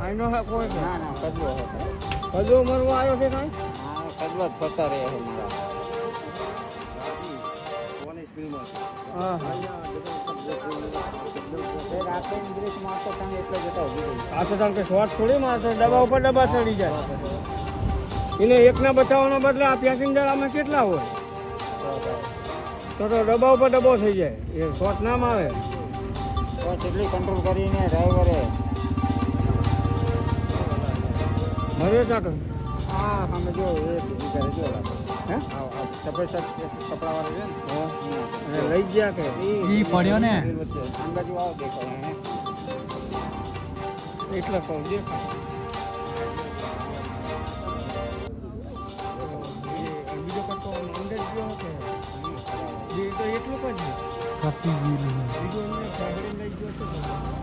આઈનો હે કોઈ ના ના કદવો હે કદો મરવા આવ્યો છે કાંઈ હા કદવો જ ફરતા રહે છે મારા હા રાતે ઇંગ્લિશ મારતો તમે એટલે જતા ઉભી આ તો કારણ કે શોર્ટ થોડી મારતો ડબ્બા ઉપર ડબ્બા ચડી જાય એને એકને બચાવવાનો બદલે આ પેસેન્જર આમાં કેટલા હોય તો ડબ્બા ઉપર ડબ્બો થઈ જાય એ શોર્ટ ના મારે તો કેટલી કંટ્રોલ કરીને ડ્રાઈવરે મરે ચાક હા અમે જો એ ભીગી કરે જો હે સફેદ કપડા વાળો છે ને અને લઈ ગયા કે ઈ પડ્યો ને અંદાજુ આવો દેખો એટલે કહું દેખાય બીજો કરતો અંદર ગયો કે એ તો એટલું જ કાપી ગયેલું બીજું અંદર લઈ ગયો છે